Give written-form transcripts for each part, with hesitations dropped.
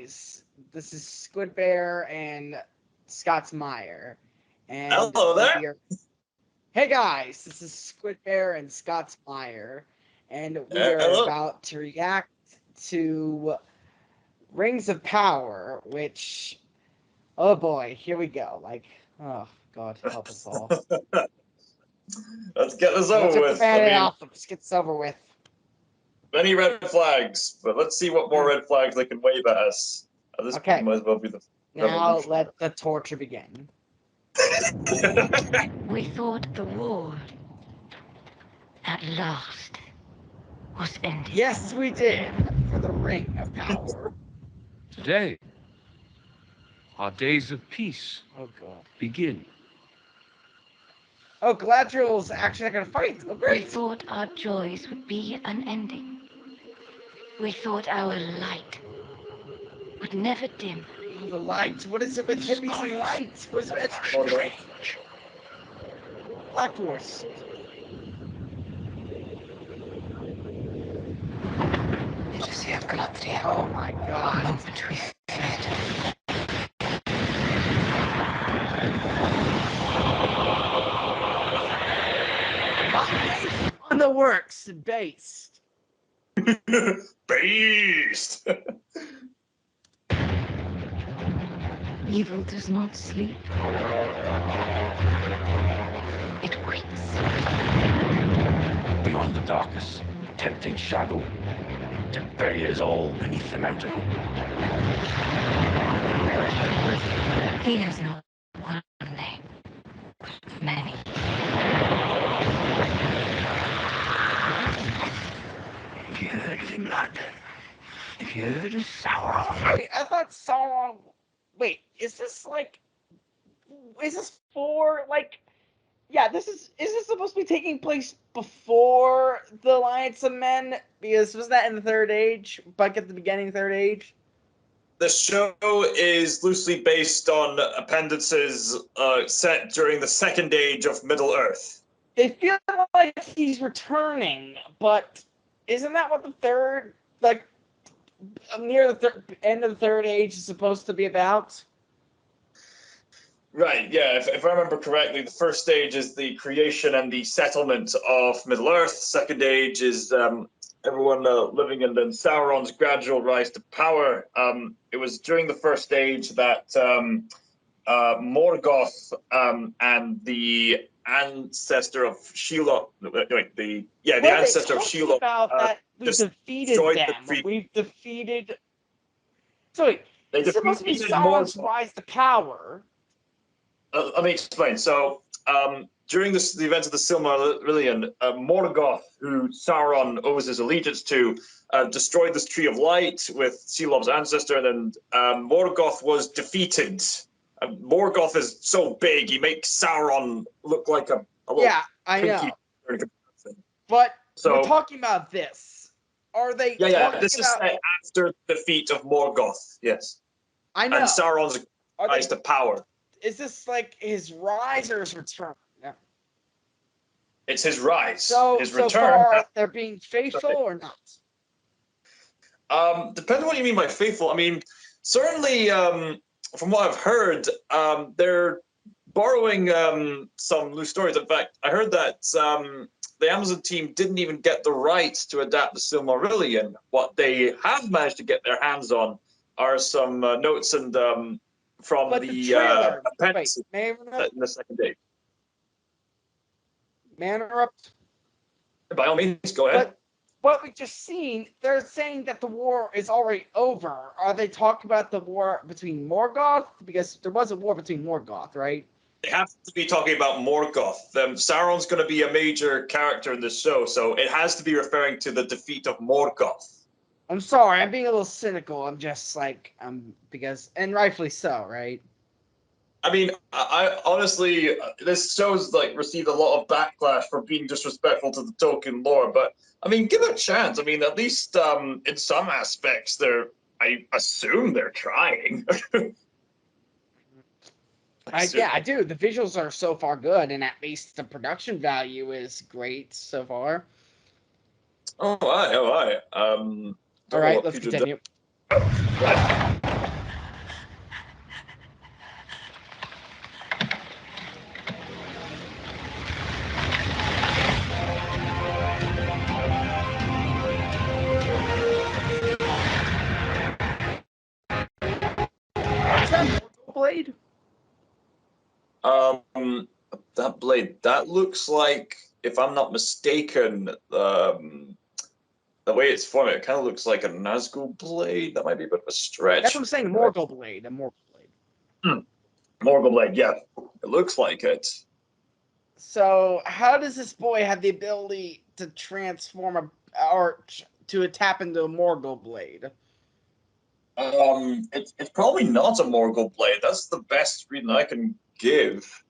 This is Squid Bear and ScotsMaiar, and Hello there. Hey guys, this is Squid Bear and ScotsMaiar, and we are Hello. about to react to Rings of Power, which, oh boy, here we go. Like, oh God, help us all. Let's get this Let's over rip the with. Band-Aid off. Let's get this over with. Many red flags, but let's see what more red flags they can wave at us. This Okay. might as well be the Now let the torture begin. We thought the war at last was ended. Yes, we did, for the Ring of Power. Today, our days of peace Oh God. begin. Oh, Galadriel's actually not gonna fight. Oh, We great. thought our joys would be unending. We thought our light would never dim. Oh, the light. What is it with hippies and light? What's it? Strange. Black Force. It is here, Galadriel. Oh my God. Moment we feared. On the works, based. Beast. Evil does not sleep. It waits. Beyond the darkest, tempting shadow, to bury us all beneath the mountain. He has not one name, but many. If you heard of him, lad, if you heard of Sauron, Wait, I thought Sauron. Wait, is this like? Is this for like? Yeah, this is. Is this supposed to be taking place before the Alliance of Men? Because was that in the Third Age? Like at the beginning, Third Age. The show is loosely based on appendices set during the Second Age of Middle Earth. They feel like he's returning, but isn't that what the third, like, near the end of the Third Age is supposed to be about? Right, yeah, if I remember correctly, the first stage is the creation and the settlement of Middle Earth. Second age is everyone living in then Sauron's gradual rise to power. It was during the first stage that Morgoth and the ancestor of Shelob, the ancestor of Shelob about that we defeated them. We've defeated. So wait, it's supposed to be Sauron's rise to power. Let me explain. So, during the events of the Silmarillion, Morgoth, who Sauron owes his allegiance to, destroyed this Tree of Light with Shelob's ancestor, and then Morgoth was defeated. Morgoth is so big, he makes Sauron look like a little I pinky. know. But so, we're talking about this. Are they? Yeah. This is set after the defeat of Morgoth. Yes. I know. And Sauron's rise to power. Is this like his rise or his return? Yeah. It's his rise. So, his return. So far, they're being faithful or not? Depends on what you mean by faithful. I mean, certainly, from what I've heard, they're borrowing some loose stories. In fact, I heard that the Amazon team didn't even get the rights to adapt the Silmarillion. What they have managed to get their hands on are some notes and from the trailer. appendices in the Second Age. May I interrupt? By all means, go ahead. But what we just seen, they're saying that the war is already over. Are they talking about the war between Morgoth? Because there was a war between Morgoth, right? They have to be talking about Morgoth. Sauron's going to be a major character in this show, so it has to be referring to the defeat of Morgoth. I'm sorry, I'm being a little cynical. I'm just like, because, and rightfully so, right? I mean, I honestly, this show's like received a lot of backlash for being disrespectful to the Tolkien lore, but I mean, give it a chance. I mean, at least in some aspects, I assume they're trying. Yeah, I do. The visuals are so far good, and at least the production value is great so far. Oh, aye. All right, let's continue. blade? That blade, that looks like, if I'm not mistaken, the way it's formed, it kind of looks like a Nazgul blade. That might be a bit of a stretch. That's what I'm saying. Morgul blade. A Morgul blade. Morgul blade, yeah. It looks like it. So, how does this boy have the ability to transform to tap into a Morgul blade? It's probably not a Morgul blade. That's the best reason I can give.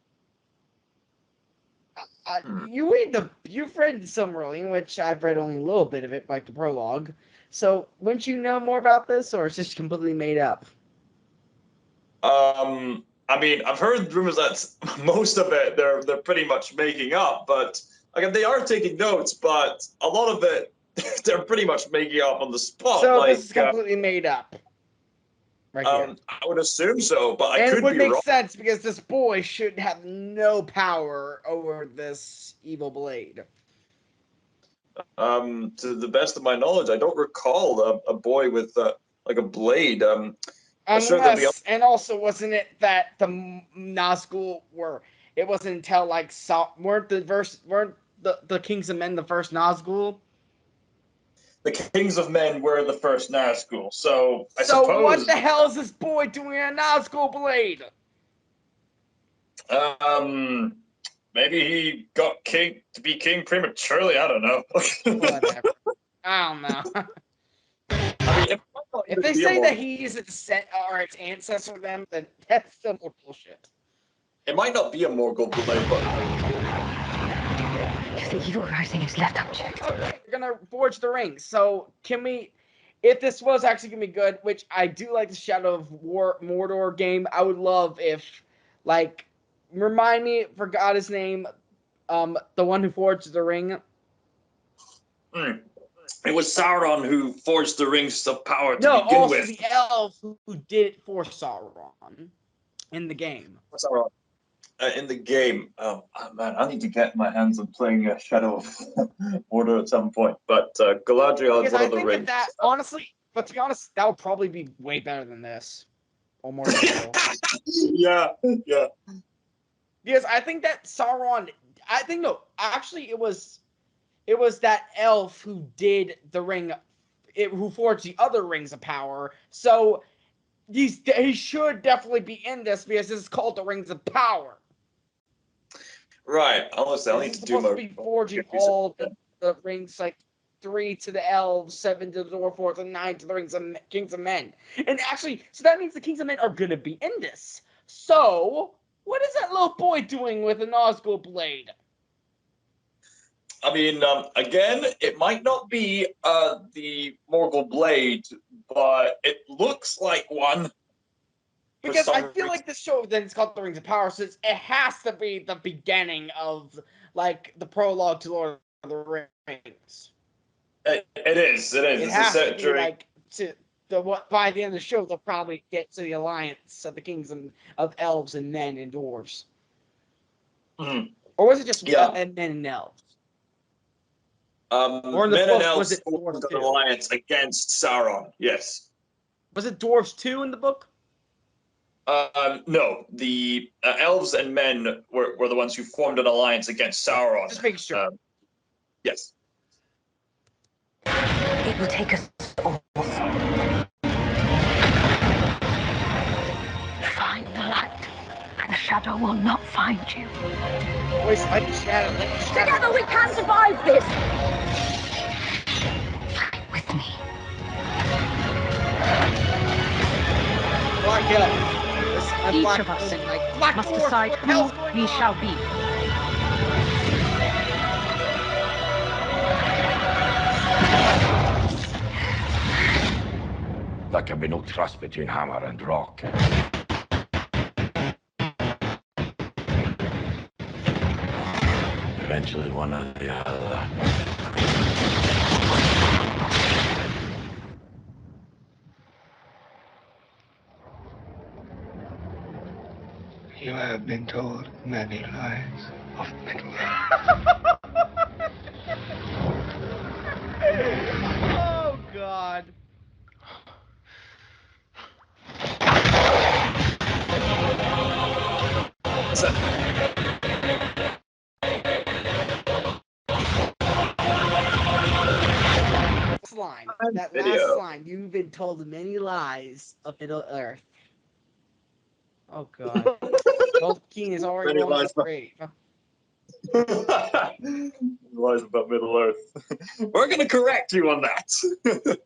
You've read Silmarillion, which I've read only a little bit of it, like the prologue. So, wouldn't you know more about this, or is this completely made up? I mean, I've heard rumors that most of it they're pretty much making up, but again, they are taking notes, but a lot of it they're pretty much making up on the spot. So like, this is completely made up. Right here. I would assume so, but I And could it would be make wrong. sense because this boy should have no power over this evil blade. To the best of my knowledge, I don't recall a boy with like a blade. Unless, and also, wasn't it that the Nazgul were? It wasn't until like weren't the Kings of Men the first Nazgul? The Kings of Men were the first Nazgul, so I So suppose. what the hell is this boy doing a Nazgul blade? Maybe he got king to be king prematurely. I don't know. Whatever. I don't know. I mean, if they say that he's its ancestor, then that's some more bullshit. It might not be a Morgul blade, but If the evil rising is left unchecked. Okay, we're gonna forge the rings. So can we? If this was actually gonna be good, which I do like the Shadow of War Mordor game, I would love if, like, remind me, forgot his name, the one who forged the ring. It was Sauron who forged the rings of power to begin also with. the elf who did it for Sauron in the game. Sauron. In the game, man, I need to get my hands on playing Shadow of Mordor at some point. But Galadriel is one of the rings. That, honestly, but to be honest, that would probably be way better than this, or more simple. Yeah. Because I think that Sauron, actually it was that elf who did the ring, who forged the other rings of power. So he should definitely be in this because this is called the Rings of Power. Right. Honestly, I need to do more. Supposed to be forging all the rings, like 3 to the elves, 7 to the dwarf, and 9 to the rings of Kings of Men. And actually, so that means the Kings of Men are gonna be in this. So what is that little boy doing with a Nazgul blade? I mean, again, it might not be the Morgul blade, but it looks like one. Because I feel like this show, then it's called The Rings of Power, so it has to be the beginning of, like, the prologue to Lord of the Rings. It is. It has to be, like, by the end of the show, they'll probably get to the alliance of the kings of elves and men and dwarves. Mm-hmm. Or was it just men and elves? Or in the book, was it formed an alliance against Sauron? Yes. Was it dwarves too in the book? No, the elves and men were the ones who formed an alliance against Sauron. Just make sure. Yes. It will take us all. Find the light, and the shadow will not find you. Always like the shadow. Together we can survive this! Fight with me. Black Elf. Each of us must decide who we shall be. There can be no trust between hammer and rock. Eventually, one or the other. You have been told many lies of Middle-earth. Oh, God. line. That last Video. line. You've been told many lies of Middle Earth. Oh God. Tolkien is already Many going to lies the about- grave. Lies about Middle Earth. We're gonna correct you on that.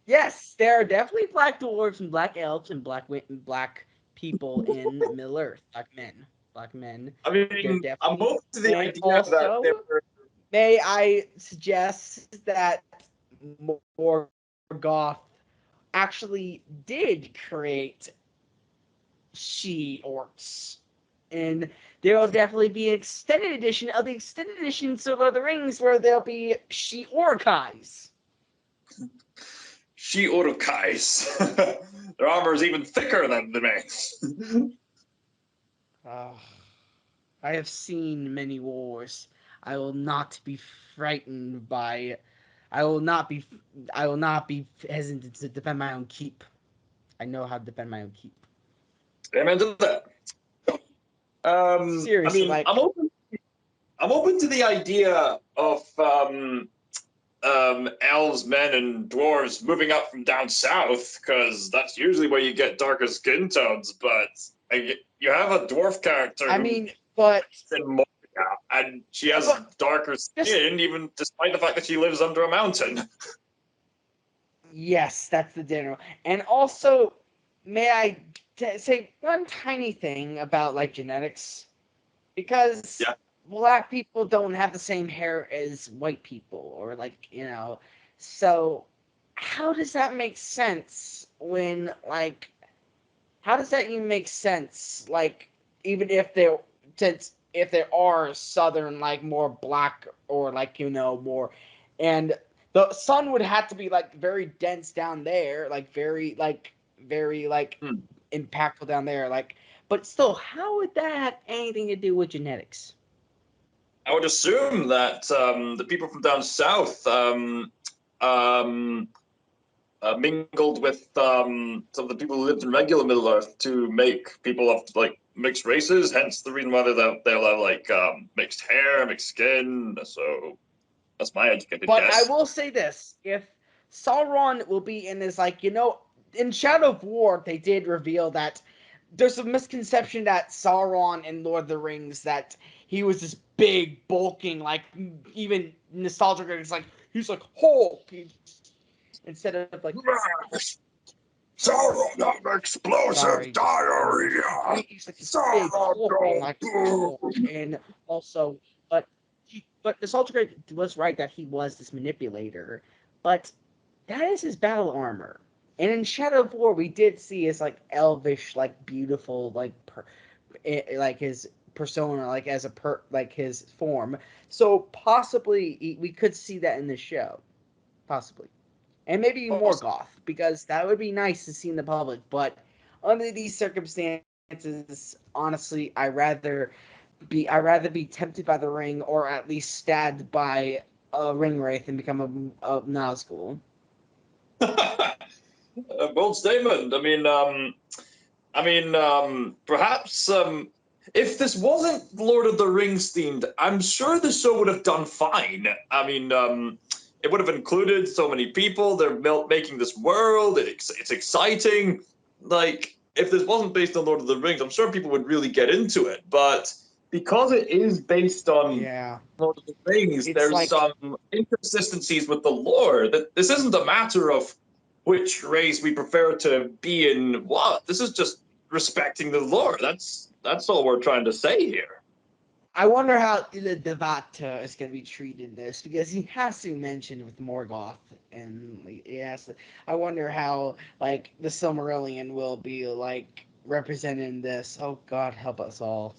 Yes, there are definitely black dwarves and black elves and black people in Middle Earth. Black men. I They're mean, I'm definitely. open to the And idea that also, they were. may I suggest that Morgoth actually did create she-orcs. And there will definitely be an extended edition of the extended edition of Lord of the Rings where there'll be she-orcais. She Urukais. Their armor is even thicker than the men. I have seen many wars. I will not be frightened by. I will not be. I will not be hesitant to defend my own keep. I know how to defend my own keep. Amen to that. I Seriously, mean, like I'm open to the idea of elves, men, and dwarves moving up from down south because that's usually where you get darker skin tones. But you have a dwarf character I who mean, but in Moria, and she has But darker skin, even despite the fact that she lives under a mountain. yes, that's the general. And also, may I say one tiny thing about like genetics? Because Yeah. black people don't have the same hair as white people, or like, so how does that make sense when like how does that even make sense? Like, even if there, since if there are southern, like more black or like more, and the sun would have to be like very dense down there, like very like Hmm. impactful down there, like. But still, how would that have anything to do with genetics? I would assume that the people from down south um, mingled with some of the people who lived in regular Middle Earth to make people of like mixed races. Hence the reason why they'll have like mixed hair, mixed skin. So that's my educated But I guess. will say this: if Sauron will be in this, like in Shadow of War, they did reveal that there's a misconception that Sauron in Lord of the Rings that he was this big, bulking, like even nostalgic. It's like he's like Hulk instead of like Sauron have explosive sorry, just diarrhea. he's like this big Sauron hulking go like boo. Hulk, and also but nostalgic was right that he was this manipulator, but that is his battle armor. And in Shadow of War, we did see his like elvish, like beautiful, like his persona, like as a like his form. So possibly we could see that in the show, possibly, and maybe more goth because that would be nice to see in the public. But under these circumstances, honestly, I rather be tempted by the ring or at least stabbed by a ring wraith and become a Nazgul. A bold statement. Perhaps if this wasn't Lord of the Rings themed, I'm sure the show would have done fine. It would have included so many people. They're making this world. It's exciting. Like, if this wasn't based on Lord of the Rings, I'm sure people would really get into it. But because it is based on Yeah, Lord of the Rings, it's there's like some inconsistencies with the lore. That this isn't a matter of which race we prefer to be in. What? This is just respecting the lore. That's all we're trying to say here. I wonder how the Devata is going to be treated in this because he has to mention with Morgoth and like, yes, I wonder how like the Silmarillion will be like represented in this. Oh God, help us all.